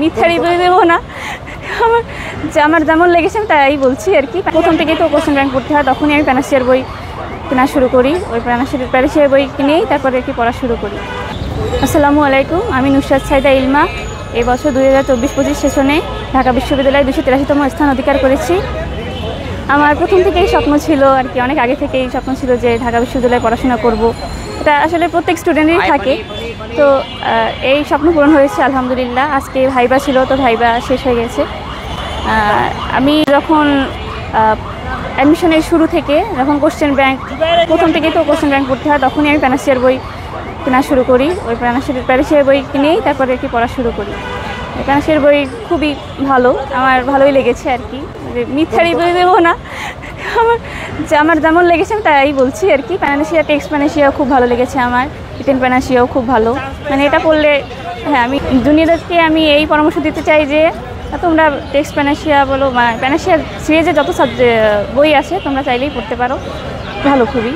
মিথ্যারি বলে দেবো না, আমার যেমন লেগেছে আমি তাই বলছি আর কি। প্রথম থেকেই তো কোশ্চেন ব্যাংক পড়তে হয়, তখনই আমি প্যানাসিয়ার বই কেনা শুরু করি। ওই প্যানাসিয়ার বই কিনেই তারপরে আর কি পড়া শুরু করি। আসসালামু আলাইকুম, আমি নুসরাত সাইদা ইলমা। এই বছর 2024-25 সেশনে ঢাকা বিশ্ববিদ্যালয়ে 283তম স্থান অধিকার করেছি। আমার প্রথম থেকেই স্বপ্ন ছিল আর কি, অনেক আগে থেকেই স্বপ্ন ছিল যে ঢাকা বিশ্ববিদ্যালয়ে পড়াশোনা করব। এটা আসলে প্রত্যেক স্টুডেন্টেরই থাকে। তো এই স্বপ্ন পূরণ হয়েছে আলহামদুলিল্লাহ। আজকে ভাইবা ছিল, তো ভাইবা শেষ হয়ে গেছে। আমি যখন অ্যাডমিশনের শুরু থেকে যখন প্রথম থেকেই তো কোশ্চেন ব্যাংক পড়তে হয়, তখনই আমি প্যানাসিয়ার বই কেনা শুরু করি। ওই প্যানাসিয়ার বই কিনেই তারপরে আর কি পড়া শুরু করি। প্যানাসিয়ার বই খুবই ভালো, আমার ভালোই লেগেছে আর কি। মিথ্যারি বলে দেবো না, আমার যেমন লেগেছে আমি তাই বলছি আর কি। টেক্সট প্যানাসিয়াও খুব ভালো লেগেছে আমার, রিটেন প্যানাসিয়াও খুব ভালো। মানে এটা পড়লে আমি জুনিয়রদেরকে আমি এই পরামর্শ দিতে চাই যে তোমরা টেক্সট প্যানাসিয়া বলো, প্যানাসিয়ার সিরিজে যত বই আছে তোমরা চাইলেই পড়তে পারো, ভালো খুবই।